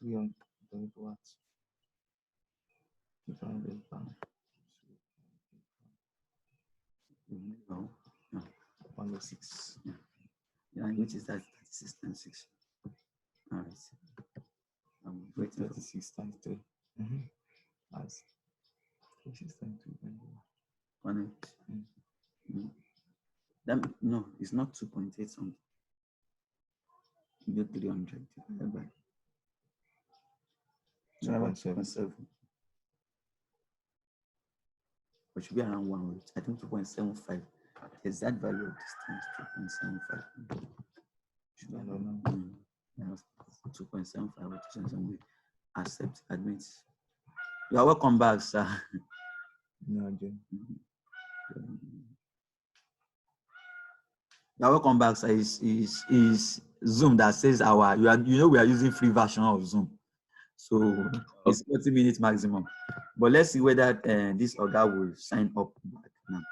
300 watts. 500 pounds. No. 106. Yeah, which is that 36 times 6. All right. I'm waiting for 36 times 3. That's 36 times 2. 1. No, it's not 2.8 something. You do 300 divided by 2.7. It should be around 1. I think 2.75. The exact value of this times 2.75. Should be around 2.75 or 2.7. Accept, admit. You are welcome back, sir. No, Jim. You are welcome back, sir. Is Zoom that says we are using free version of Zoom. So it's 30 minutes maximum. But let's see whether this Oga will sign up back now.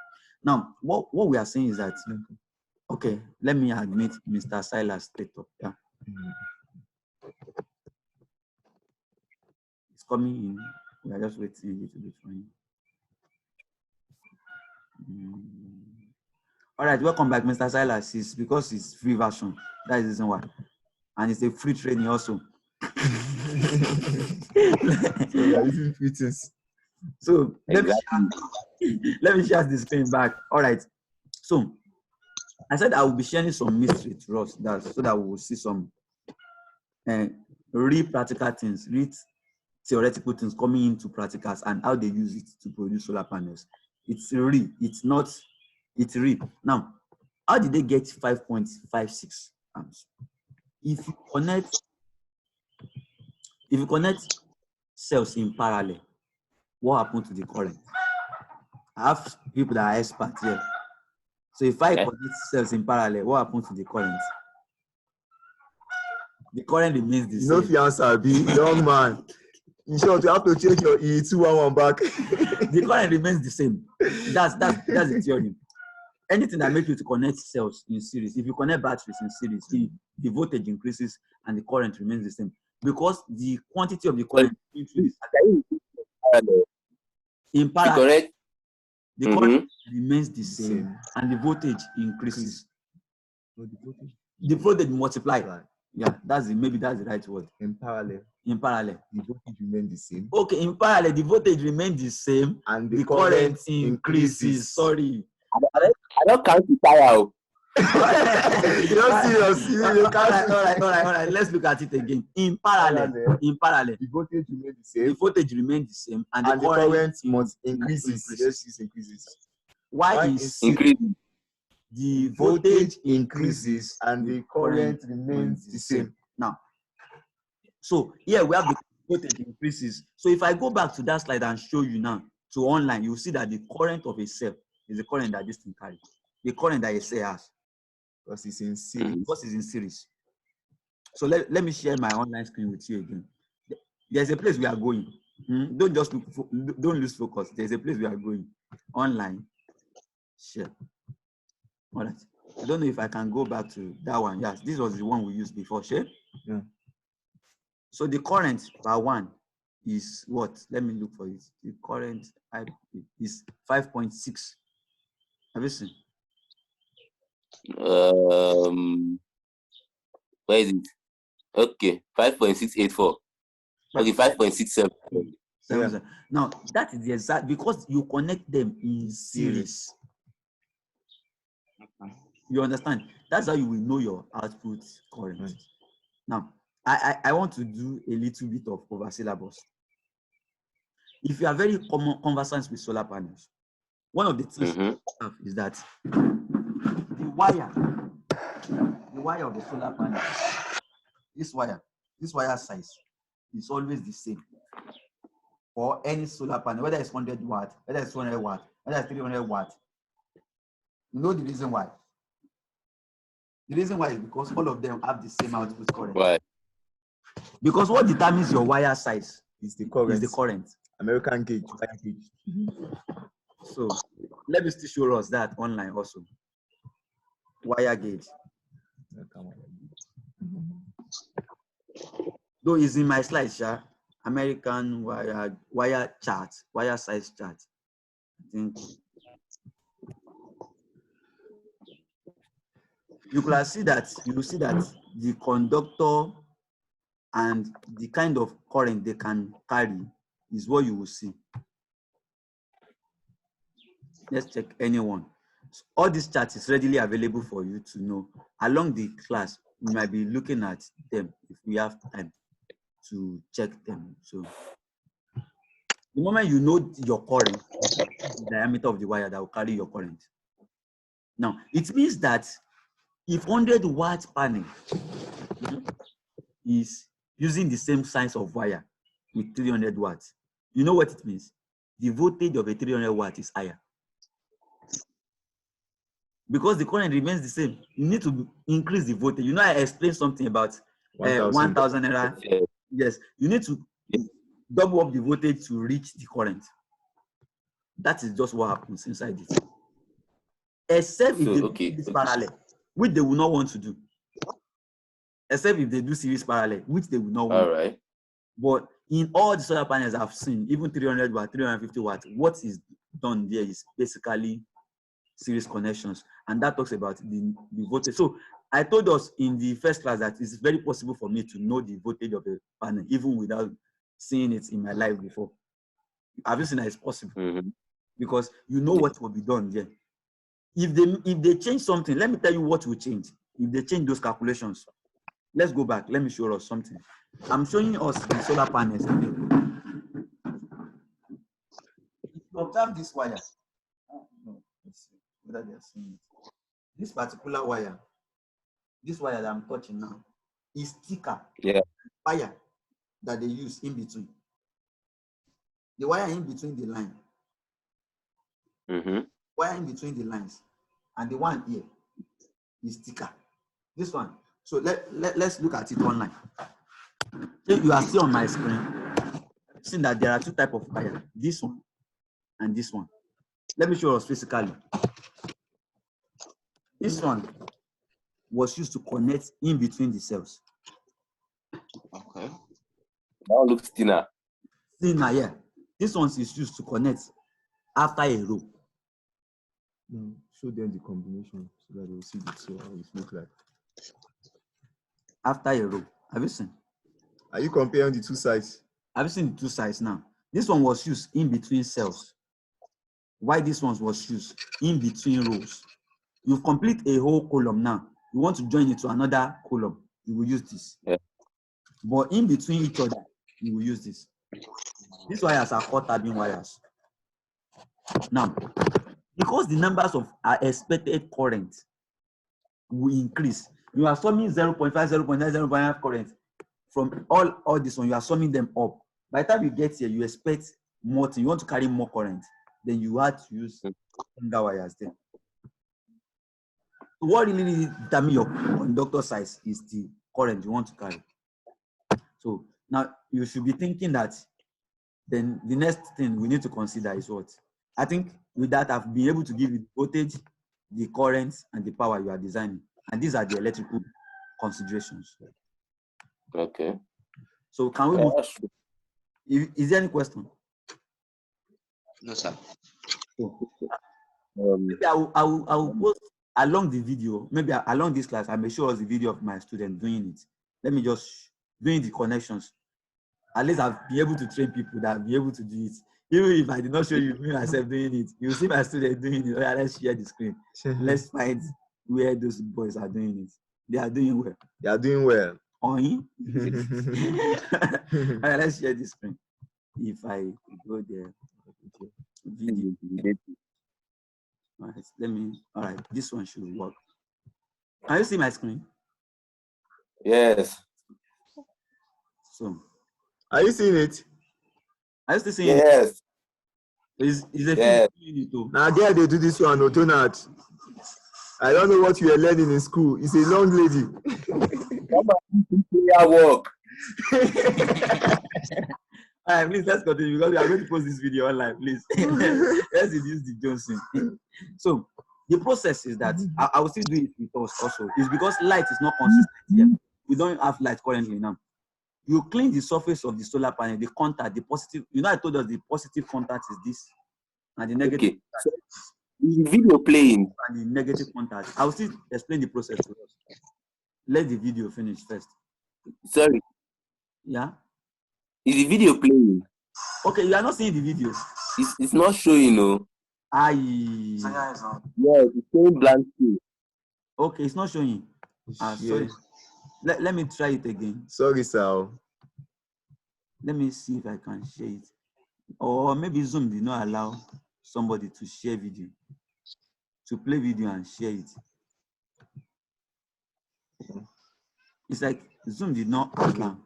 Now, what we are saying is that, okay, let me admit Mr. Silas straight up. Yeah. It's coming in. We are just waiting a little bit for him. All right, welcome back, Mr. Silas. It's because it's free version. That is the reason why. And it's a free training also. So we are using free things. So let me share the screen back. All right. So I said I will be sharing some mystery to us so that we will see some real practical things, real theoretical things coming into practicals and how they use it to produce solar panels. It's real. It's not. It's real. Now, how did they get 5.56 amps? If you connect cells in parallel, what happened to the current? I have people that are experts here. So if I connect cells in parallel, what happens to the current? The current remains the same. No fiance, be young man. In short, you have to change your E211 back. The current remains the same. That's the theory. Anything that makes you to connect cells in series, if you connect batteries in series, the voltage increases and the current remains the same because the quantity of the current increases. In parallel, the current remains the same and the voltage increases. The voltage multiplies. Yeah, maybe that's the right word. In parallel, the voltage remains the same. Okay, in parallel, the voltage remains the same and the current increases. Sorry. I don't count the power. You're serious. All right. Let's look at it again. In parallel, the voltage remains the same. And the current increases. Yes, it increases. Why is increasing? The voltage increases and the current remains the same. Now, so here we have the voltage increases. So if I go back to that slide and show you now to online, you'll see that the current of a cell is the current that this thing carries. The current that a cell has. Because it's in series. So let me share my online screen with you again. There's a place we are going. Don't lose focus. There's a place we are going. Online. Share. All right. I don't know if I can go back to that one. Yes, this was the one we used before. Share. Yeah. So the current per one is what? Let me look for it. The current is 5.6. Have you seen? Where is it? Okay, 5.684. Okay, 5.67. Yeah. Now that is the exact because you connect them in series. You understand? That's how you will know your output current. Right. Now, I want to do a little bit of over syllabus. If you are very conversant with solar panels, one of the things you have is that the wire of the solar panel, this wire size is always the same for any solar panel, whether it's 100 watt, whether it's 200 watt, whether it's 300 watt. You know the reason why? The reason why is because all of them have the same output current. Right. Because what determines your wire size is the current. American gauge, wire gauge. So let me still show us that online also. Wire gauge. Though it's in my slides, yeah. American wire chart, wire size chart. I think you will see that the conductor and the kind of current they can carry is what you will see. Let's check anyone. So all these charts is readily available for you to know. Along the class, we might be looking at them if we have time to check them. So the moment you know your current, the diameter of the wire that will carry your current. Now, it means that if 100 watt panel is using the same size of wire with 300 watts, you know what it means? The voltage of a 300 watt is higher. Because the current remains the same, you need to increase the voltage. You know, I explained something about 1,000 naira. Yes, you need to double up the voltage to reach the current. That is just what happens inside it. Except if they do series parallel, which they will not want to do. Except if they do series parallel, which they will not want. All right. But in all the solar panels I've seen, even 300 watt, 350 watt, what is done there is basically series connections, and that talks about the voltage. So I told us in the first class that it's very possible for me to know the voltage of a panel even without seeing it in my life before. Have you seen that it's possible? Because you know what will be done there. If they change something, let me tell you what will change. If they change those calculations, let's go back. Let me show us something. I'm showing us the solar panels today. If you observe this wire, let's see whether they are seeing it. This particular wire, this wire that I'm touching now, is thicker. Yeah. Wire that they use in between. The wire in between the line. Wire in between the lines, and the one here is thicker. This one. So let's look at it online. If you are still on my screen, seeing that there are two types of wire, this one and this one. Let me show us physically. This one was used to connect in between the cells. Okay. Now looks thinner. Thinner, yeah. This one is used to connect after a row. Show them the combination so that they will see the two how it looks like. After a row. Have you seen? Are you comparing the two sides? Have you seen the two sides now? This one was used in between cells. Why this one was used in between rows? You complete a whole column now. You want to join it to another column, you will use this. Yeah. But in between each other, you will use this. These wires are called tabbing wires. Now, because the numbers of our expected current will increase, you are summing 0.5, 0.9, 0.5 current from all this one, you are summing them up. By the time you get here, you expect more thing. You want to carry more current, then you have to use longer wires then. So what really determines your conductor size is the current you want to carry. So now you should be thinking that then the next thing we need to consider is what? I think with that, I've been able to give you the voltage, the current, and the power you are designing. And these are the electrical considerations. Okay. So can we move? Is there any question? No, sir. Maybe I will post along the video, maybe along this class, I may show us the video of my student doing it. Let me just doing the connections. At least I'll be able to train people that will be able to do it. Even if I did not show you me myself doing it, you'll see my student doing it. Oh, yeah, let's share the screen. Let's find where those boys are doing it. They are doing well. They are doing well. Right, let's share the screen. If I go there, video. All right, let me. All right, this one should work. Can you see my screen? Yes. So, are you seeing it? Are you still seeing it? Is a yes. Now, there they do this one, Donut. I don't know what you are learning in school. It's a long lady. Work. All right, please let's continue because we are going to post this video online. Please, let's reduce the Johnson. So the process is that I will still do it with us also. It's because light is not consistent here. We don't have light currently now. You clean the surface of the solar panel, the contact, the positive. You know, I told us the positive contact is this, and the negative Okay. So, is the video playing? and the negative contact. I will still explain the process to us. Let the video finish first. Sorry. Yeah. Is the video playing? Okay, you are not seeing the video. It's not showing, no. Yeah, Yeah, it's showing blank screen. okay, it's not showing. Sorry. Let me try it again. Sorry, sir. Let me see if I can share it. Or maybe Zoom did not allow somebody to share video, to play video and share it. It's like Zoom did not allow.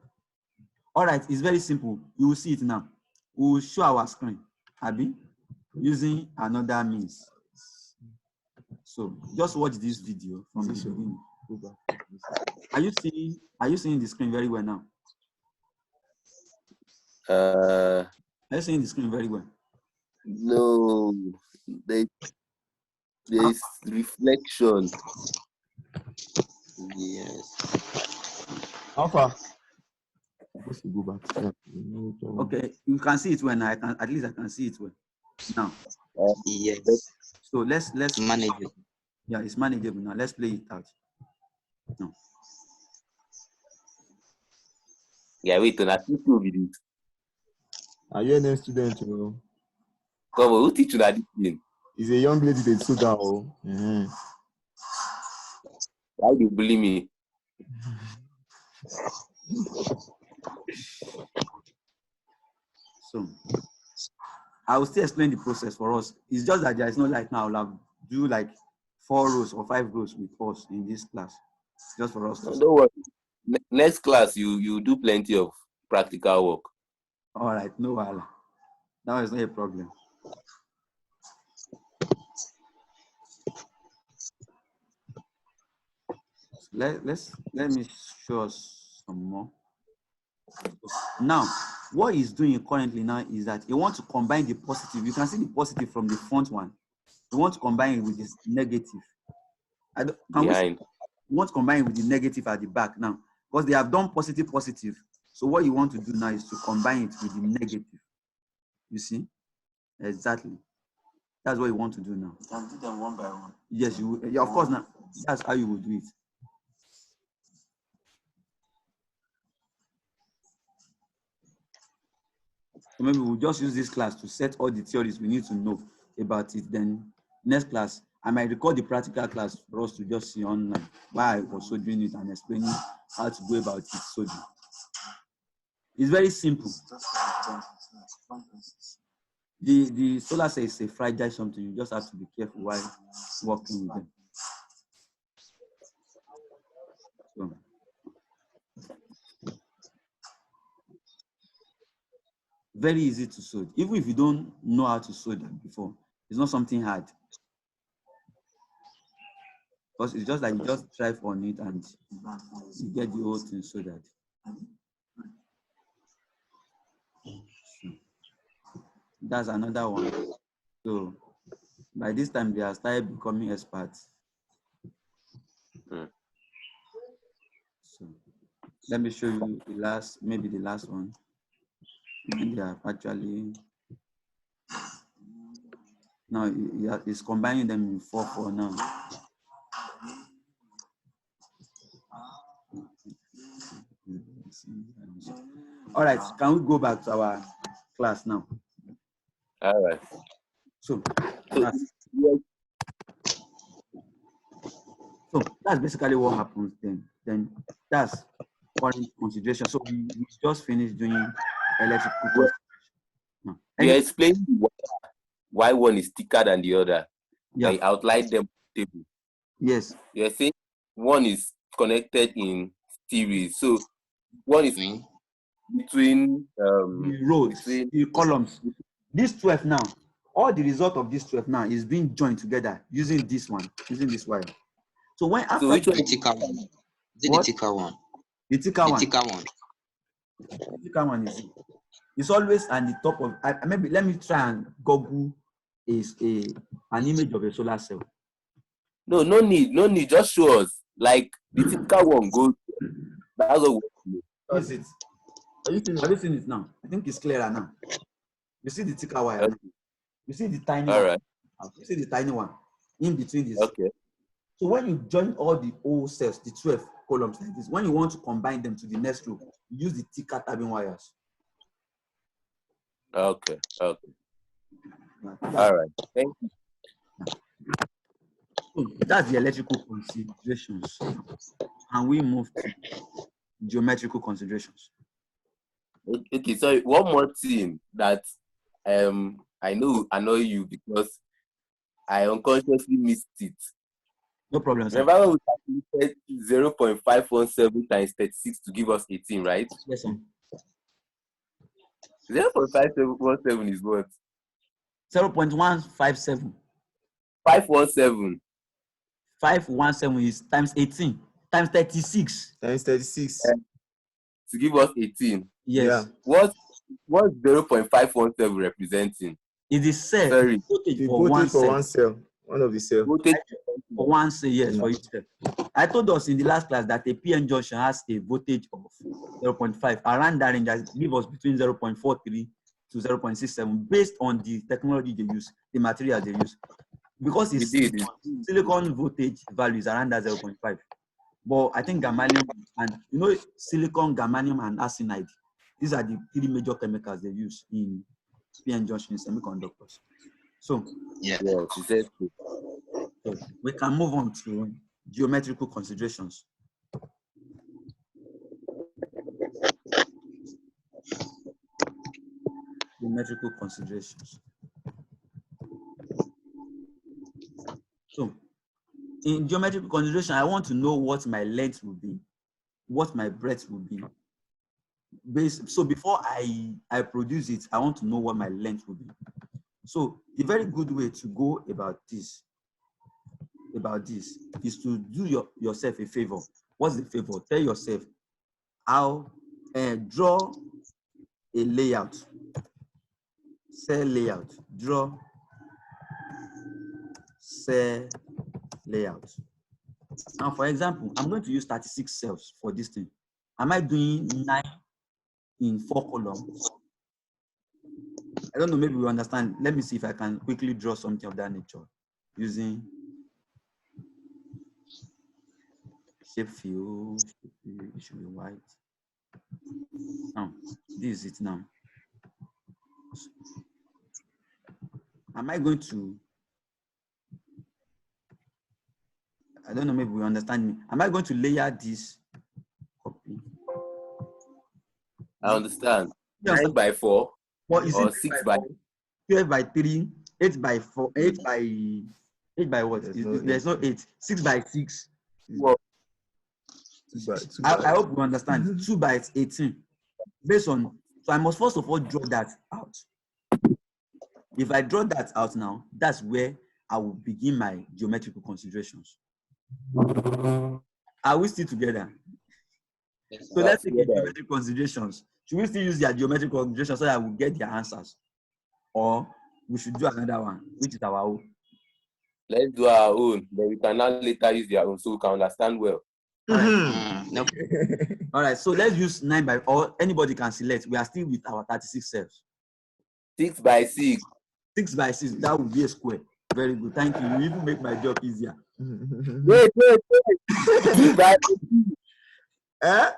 All right, it's very simple. You will see it now. We will show our screen, Abby, using another means. So just watch this video from the beginning. Are you seeing the screen very well now? Are you seeing the screen very well? No, there is reflection. Yes. How far? Go back. Okay, you can see it well now. At least I can see it well now. Yes. So let's Manage it. Yeah, it's manageable now. Let's play it out. No. Yeah, wait, on a two video. Are you an student? You know? Come on, who teach you that this thing? He's a young lady that stood down. Why do you bully me? So I will still explain the process for us. It's just that there is no light now. I'll do like 4 rows or 5 rows with us in this class, just for us to. Don't worry. Next class, you do plenty of practical work. All right, no wahala. That is not a problem. Let me show us some more. Now, what he's doing currently now is that he wants to combine the positive. You can see the positive from the front one. You want to combine it with this negative. We want to combine it with the negative at the back now, because they have done positive. So what you want to do now is to combine it with the negative. You see? Exactly. That's what you want to do now. You can do them one by one. Yes, you will. Yeah, of course. Now that's how you will do it. So maybe we'll just use this class to set all the theories we need to know about it. Then next class, I might record the practical class for us to just see online why I was soldering it and explaining how to go about it soldering. It's very simple. The solar cell is a fragile something. You just have to be careful while working with them. So, very easy to solve. Even if you don't know how to solve that before, it's not something hard. Because it's just like you just drive on it and you get the whole thing so that. That's another one. So by this time they have started becoming experts. So let me show you the last one. And they are actually now it's combining them in 4/4 now. All right, can we go back to our class now? All right. So that's basically what happens then. That's current consideration. So we just finished doing electrical consideration. You explain why one is thicker than the other. Yeah. I outlined them on the table. Yes. You're saying one is connected in series. So one is between the rows, the columns. This 12 now, all the result of this 12 now is being joined together using this wire. So when after which one? The thicker one. What? The thicker one. The thicker one. The thicker one. The thicker one is it's always at the top of. Maybe let me try and Google an image of a solar cell. No need. Just show us. Like the thicker one goes. That's what we Is it? Have you seen it now? I think it's clearer now. You see the thicker wire. Okay. You see the tiny All one. right. You see the tiny one in between this. Okay. So when you join all the old cells, the 12 columns like this, when you want to combine them to the next row, you use the thicker tabbing wires. Okay. Okay. That's, All right. Thank you. so that's the electrical considerations. And we move to geometrical considerations. Okay. So one more thing that I know annoy you because I unconsciously missed it. No problem, sir. Remember when we calculated 0.517 times 36 to give us 18, right? Yes, sir. 0.517 is what? 0.157. 517. 517 is times 18 times 36. Times 36. To give us 18. Yes. Yeah. What's 0.517 representing? It is cell Sorry. voltage The for one voltage for cell. one cell. One of the cell. Voltage. For one cell, yes, Yeah. for each cell. I told us in the last class that a PN junction has a voltage of 0.5. Around that range, that give us between 0.43 to 0.67 based on the technology they use, the material they use. Because it's silicon voltage value is around that 0.5. But I think germanium and silicon, germanium, and arsenide, these are the three major chemicals they use in PN junction in semiconductors. So Yeah. Yeah, she said so. so we can move on to geometrical considerations. Geometrical considerations. So in geometrical consideration, I want to know what my length will be, what my breadth will be. So before I produce it, I want to know what my length will be. So the very good way to go about this is to do yourself a favor. What's the favor? Tell yourself how draw a layout, cell layout, draw cell layout. Now, for example, I'm going to use 36 cells for this thing. Am I doing 9 in 4 columns? I don't know, maybe we understand. Let me see if I can quickly draw something of that nature using shape fill. It should be white. Now, this is it now. Am I going to, I don't know, maybe we understand me. Am I going to layer this copy? I understand. You understand? 9 by 4 What is or it? 6 by 12 by 3, 8 by 4, 8 by what? There's no 8. 6 by 6. 4. I hope you understand. 2 by 18. Based on, so I must first of all draw that out. If I draw that out now, that's where I will begin my geometrical considerations. Are we still together? Yes, So let's take the geometric considerations. Should we still use their geometric considerations so that we get their answers? Or we should do another one, which is our own? Let's do our own. Then we can now later use their own so we can understand well. All right. No. All right, so let's use 9 by, or anybody can select. We are still with our 36 cells. 6 by 6. 6 by 6, that would be a square. Very good, thank you. You even make my job easier. Wait. 2 by 18. Eh?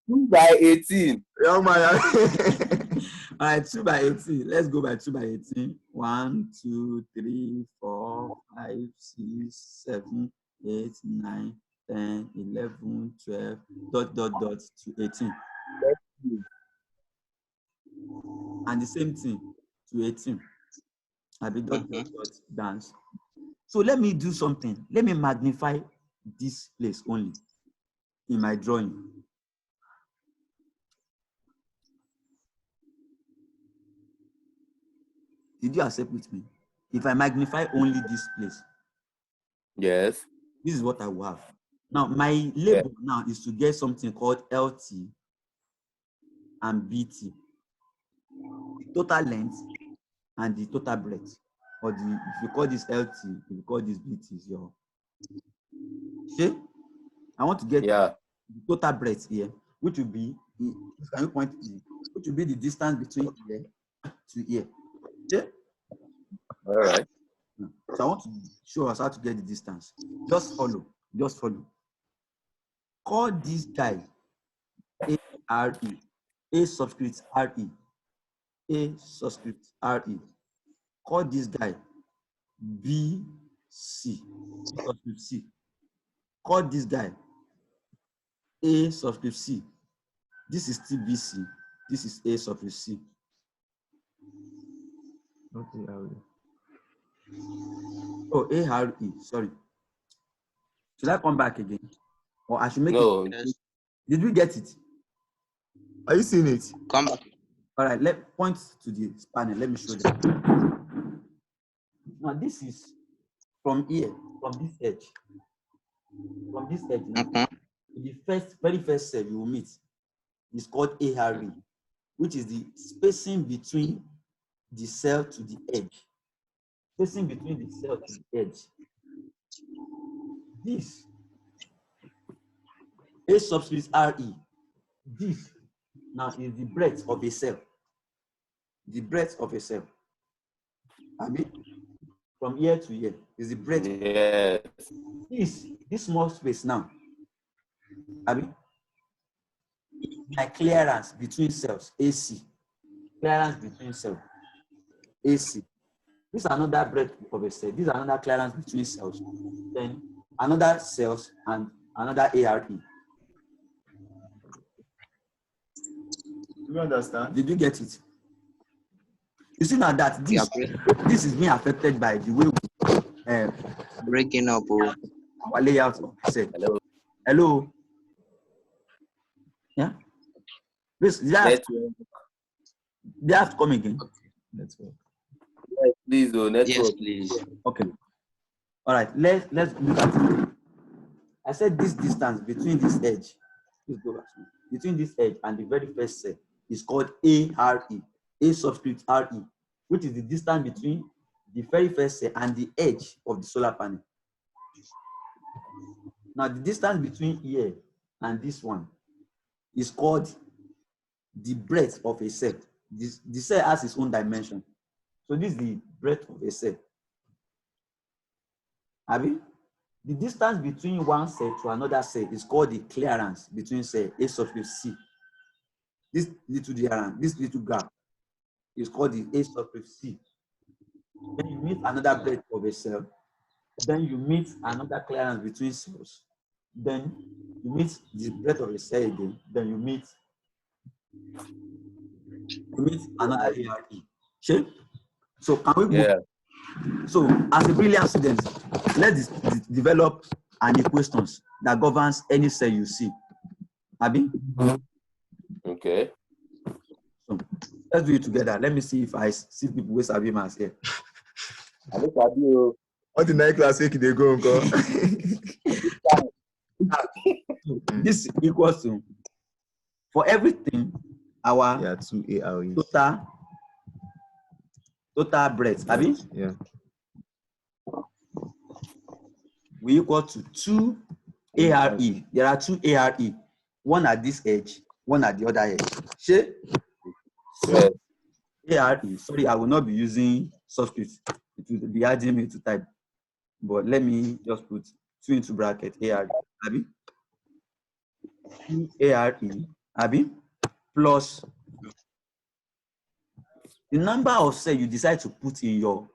2 by 18. Young man. All right, 2 by 18. Let's go by 2 by 18. 1, 2, 3, 4, 5, 6, 7, 8, 9, 10, 11, 12, ... to 18. And the same thing to 18. I'll be ... dance. So let me do something. Let me magnify this place only in my drawing. Did you accept with me? If I magnify only this place, Yes. this is what I will have. Now, my label now is to get something called LT and BT. The total length and the total breadth. Or if you call this LT, if you call this BT is your... Okay? I want to get the total breadth here, which will be Can you point which will be the distance between here to here? Okay? All right. So I want to show us how to get the distance. Just follow. Just follow. Call this guy A-R-E. A subscript R-E. A subscript R-E. Call this guy B-C. Subscript C. Call this guy A subscript C. This is TBC. This is A subscript C. Not ARE. Oh, A-R-E. Sorry. Should I come back again? Or I should make No. it? Yes. Did we get it? Are you seeing it? Come back. All right, let point to the panel. Let me show them. Now this is from here, from this edge. From this edge now, the very first cell you will meet is called ARE, which is the spacing between the cell to the edge. Spacing between the cell to the edge. This A subscript RE. This now is the breadth of a cell. The breadth of a cell. I mean, from here to here is the breadth. Yes. This small space now. I mean, my clearance between cells, AC. Clearance between cells, AC. This is another breadth of a cell. This is another clearance between cells. Then another cells and another ARE. Do you understand? Did you get it? You see now that this is being affected by the way we Breaking up. Oh. our layout of the cell. Hello. Hello. Yeah. Please, they have to come again. Network. Yes, please, network. Yes, please. Okay. All right. Let's look at it. I said this distance between this edge, please go back. Between this edge and the very first cell is called ARE, A subscript RE, which is the distance between the very first cell and the edge of the solar panel. Now, the distance between here and this one is called the breadth of a cell. The cell has its own dimension. So this is the breadth of a cell. Abi? The distance between one cell to another cell is called the clearance between cell A subscript C. This little gap is called the A subscript C. Then you meet another breadth of a cell. Then you meet another clearance between cells. Then you meet the breadth of a cell again. Then you meet another ARE. Sure? So can we go? Yeah. So as a brilliant student, let's develop an equations that governs any cell you see. Abi? Okay. So let's do it together. Let me see if I see people with Abi mass here. I look at you. What the night class week they go, uncle? This equals to, for everything, our Yeah, 2 ARE. total breadth, Abi? Yeah. We equal to 2 ARE. There are 2 ARE, one at this edge, one at the other edge. Sure? Yes. ARE, sorry, I will not be using subscript. It will be adding me to type. But let me just put 2 into bracket ARE, Abi? 2 ARE, Abi? Plus the number of cells you decide to put in your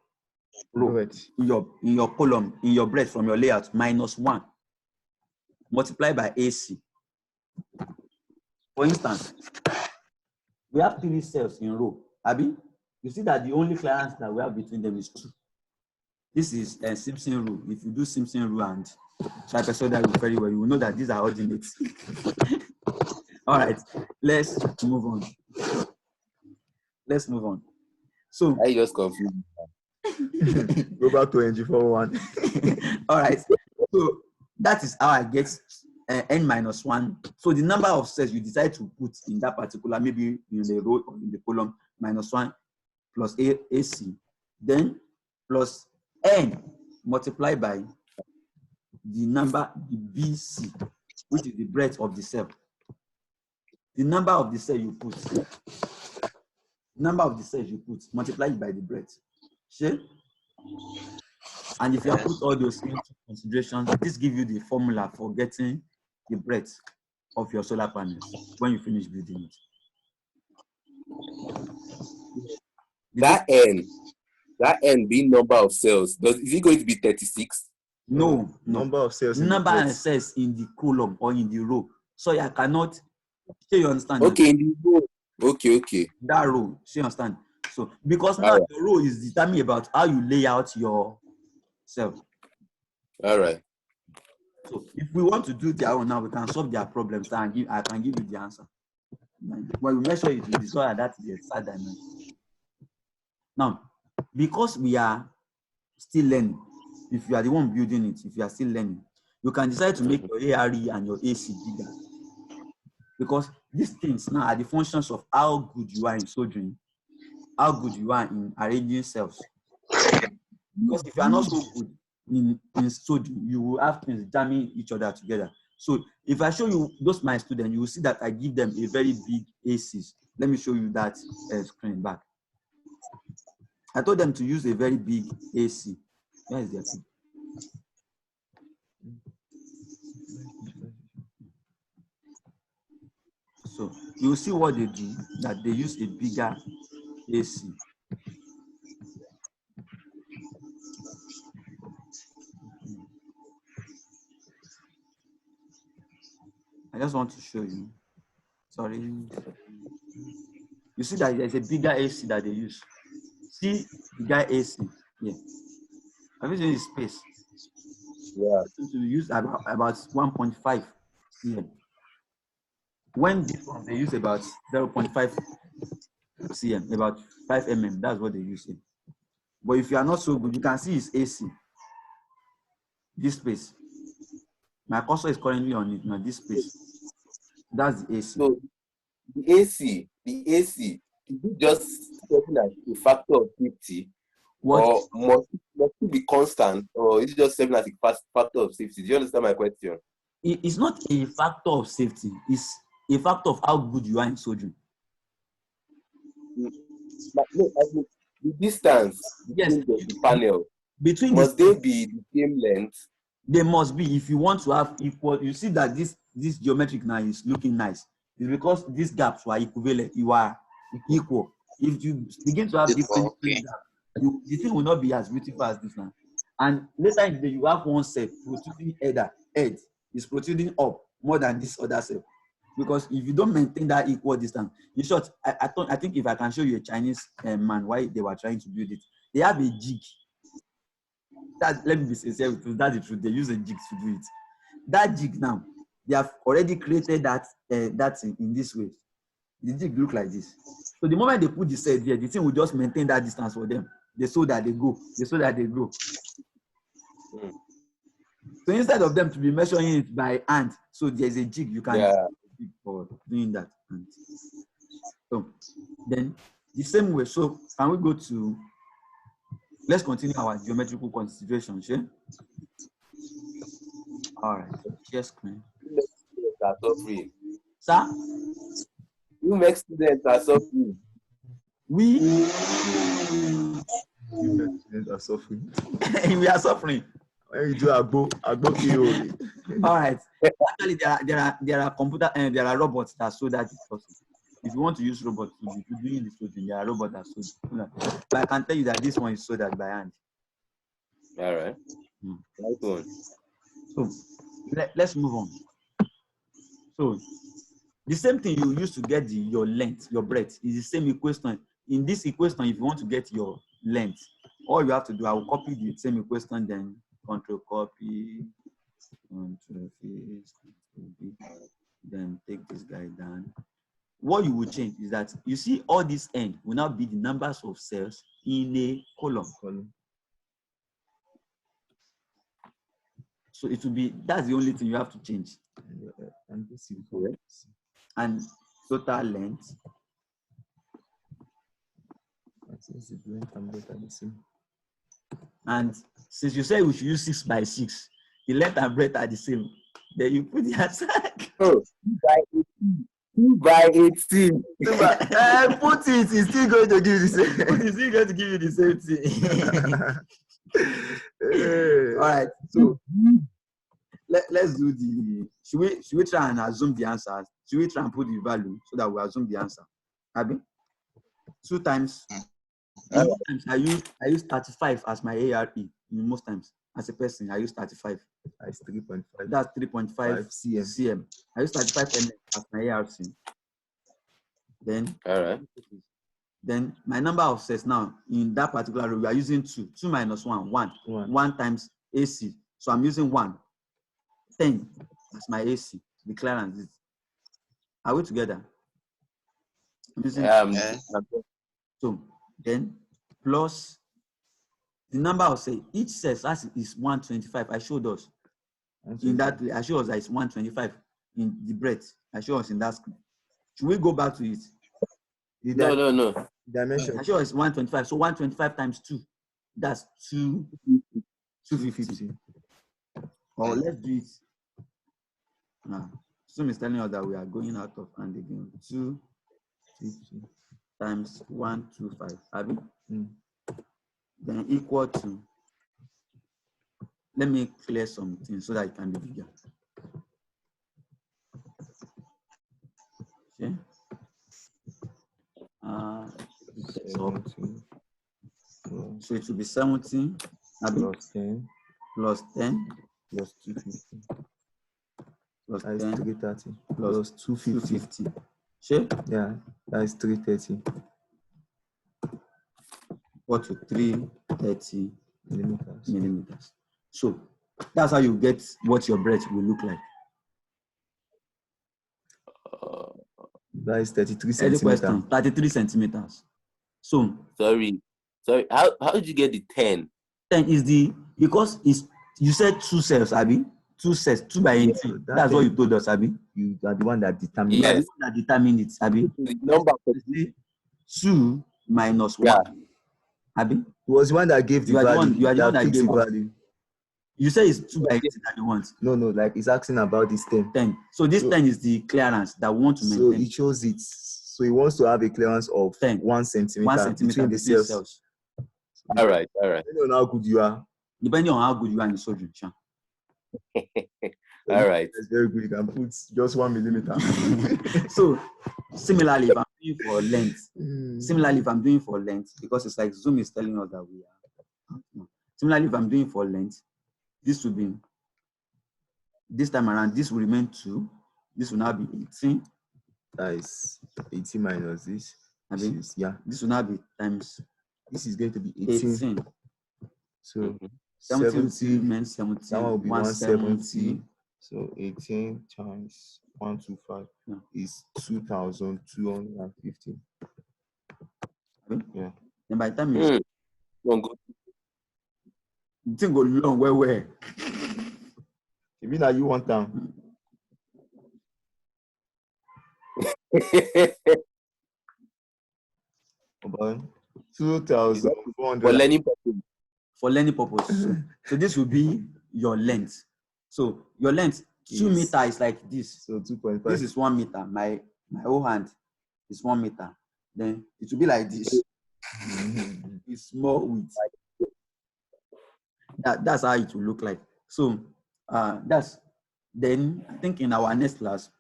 row, Right. in your column, in your breadth from your layout, minus 1 multiplied by AC. For instance, we have 3 cells in row. Abi, you see that the only clearance that we have between them is 2. This is a Simpson rule. If you do Simpson rule and trapezoidal rule very well, you will know that these are ordinates. All right, let's move on. Let's move on. So I just confused. Go back to NG41. all right, so that is how I get n minus 1. So the number of cells you decide to put in that particular, maybe in the row or in the column, minus 1 plus AC, then plus n multiplied by the number, the BC, which is the breadth of the cell. the number of the cell you put, number of the cells you put, multiply it by the breadth. Sure? And if you have put all those into considerations, this gives you the formula for getting the breadth of your solar panels when you finish building it. That n being number of cells, is it going to be 36? No. Number of cells. Number of cells in the column or in the row. So I cannot. So you understand? Okay, in the row. Okay. That row. So you understand? So because now the row is determined about how you lay out your cell. All right. So if we want to do their own now, we can solve their problems and I can give you the answer. When we measure it, we discover that is the exact dimension. Now, because we are still learning, if you are the one building it, if you are still learning, you can decide to make your ARE and your AC bigger. Because these things now are the functions of how good you are in soldering, how good you are in arranging cells. Because if you are not so good in soldering, you will have things jamming each other together. So if I show you those my students, you will see that I give them a very big ACs. Let me show you that screen back. I told them to use a very big AC. Where is their thing? So you will see what they do, that they use a bigger AC. I just want to show you. Sorry. You see that there's a bigger AC that they use. See the guy AC here. Have you seen his space? Yeah. To use about 1.5 cm. When this one they use about 0.5 cm, about 5 mm. That's what they use here. But if you are not so good, you can see his AC. This space. My cursor is currently on it now. This space. That's the AC. So the AC, is it just something like a factor of 50? What? Or must it be constant, or is it just something like a factor of safety? Do you understand my question? It's not a factor of safety. It's a factor of how good you are in soldering. No, I mean, the distance between the panel, must they be the same length? They must be. If you want to have equal, you see that this geometric now is looking nice. It's because these gaps were equivalent. You are equal. If you begin to have different gaps, the thing will not be as beautiful as this now. And later in the day, you have one cell protruding head is protruding up more than this other cell. Because if you don't maintain that equal distance, in short, I think if I can show you a Chinese man why they were trying to build it, they have a jig. Let me be sincere with you, that's the truth. They use a jig to do it. That jig now, they have already created that in this way. The jig look like this. So the moment they put the cell there, the thing will just maintain that distance for them. They so that they go. So instead of them to be measuring it by hand, so there's a jig you can use for doing that. So then the same way. So can we go to? Let's continue our geometrical consideration, shall we? All right. Share screen. Sir? You make students are suffering. We are suffering. We are suffering. When you do agbo PO. All right. Actually, there are computer and there are robots that so that it's possible. If you want to use robots to be doing this soldering, there are robots that so. But I can tell you that this one is soldered by hand. All right. Right on. So let's move on. So the same thing you use to get your length, your breadth, is the same equation. In this equation, if you want to get your length, all you have to do, I will copy the same equation, then control copy, control paste, then take this guy down. What you will change is that you see all this end will now be the numbers of cells in a column. So it will be, that's the only thing you have to change. And this is correct. And total length. And since you say we should use 6 by 6, the length and breadth are the same. Then you put the aside. So 2 by 18. Put it, it's still going to give you the same. Is he going to give you the same thing? Eh, All right. So let's do the. Should we try and assume the answer? Should we try and put the value so that we assume the answer? Abi? 2 times. In most times I use 35 as my ARE. In most times, as a person, I use 35. That's 3.5. That's 3.5 cm. I use 35 mm as my ARC. Then, All right. then my number of cells now in that particular row, we are using 2. 2 minus 1, 1. 1 times AC. So I'm using 1. 10 as my AC. The clearance is. Are we together? I'm using so then plus the number of cells. Each cell is 125. I showed us in that. I showed us that it's 125 in the breadth. I showed us in that screen. Should we go back to it? No. Dimension. I showed us 125. So 125 times 2. That's 250. Or let's do it. Now, Zoom is telling us that we are going out of hand again. 250 times 125. Have you? Then equal to. Let me clear something so that it can be bigger. Okay. So it will be 17 Plus 10. Plus 10 Plus 250. Plus That is 10 330. plus 250. Sure? Yeah, that is 330 Equal to 330 millimeters. millimeters. So that's how you get what your breath will look like. That is 33 Any centimeters. question? 33 centimeters. So Sorry. How did you get the 10? 10 is the, because it's, you said 2 cells, Abi. 2 cells, 2 by 18. So That's what you told us, Abi. You are the one that determines. You are the Yes. one that determined it, Abi. The number for 2 minus 1. Yeah. Abi. It was the one that gave the You are the value. one- you are the one that fixed gave the us. value. You say it's 2 by 18 that you want. No, like it's asking about this 10. 10. So this So- 10 is the clearance that we want to So maintain. it shows it. So he wants to have a clearance of 10. 1 centimeter, 1 centimeter between the cells. All right. Depending on how good you are. Depending on how good you are in surgery. Sure. All right. It's very good. You can put just 1 millimeter. So similarly, if I'm doing for length, because it's like Zoom is telling us that we are. Similarly, if I'm doing for length, this will be, this time around, this will remain 2. This will now be 18. That is 18 minus this. This will now be times This is going to be 18. 18. So 70 means 70. That one will be 170. 170. So 18 times 125 is 2,250. Yeah. Then by the time you the thing go long where. You mean that you want them? About 2,400. For learning purpose. For learning purpose. So this will be your length. So your length, 2 meter is like this. So 2.5. This is 1 meter. My whole hand is 1 meter. Then it will be like this. It's more width. That's how it will look like. So that's, then I think in our next class,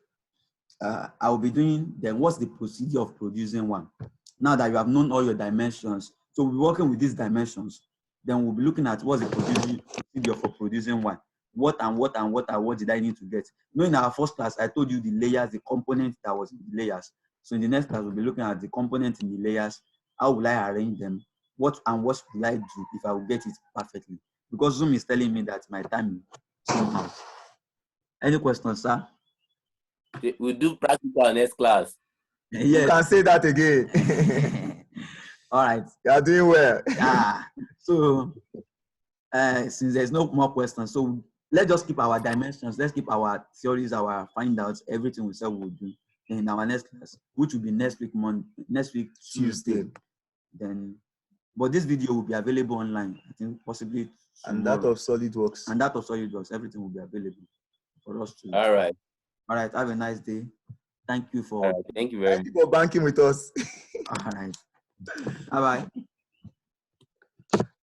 I will be doing then what's the procedure of producing one. Now that you have known all your dimensions, so we'll be working with these dimensions. Then we'll be looking at what's the procedure for producing one. What did I need to get? You know, in our first class, I told you the layers, the component that was in the layers. So in the next class, we'll be looking at the component in the layers. How will I arrange them? What will I do if I will get it perfectly? Because Zoom is telling me that my time is somehow. Any questions, sir? We'll do practical next class. You Yes. can say that again. All right. You are doing well. So since there's no more questions, so let's just keep our dimensions. Let's keep our theories, our findouts, everything we said we'll do in our next class, which will be next week Tuesday. Then, but this video will be available online. I think possibly tomorrow. And that of SolidWorks. Everything will be available for us to. All right. All right. Have a nice day. Thank you for. Thank you very much. Thank you for banking with us. All right. Bye bye.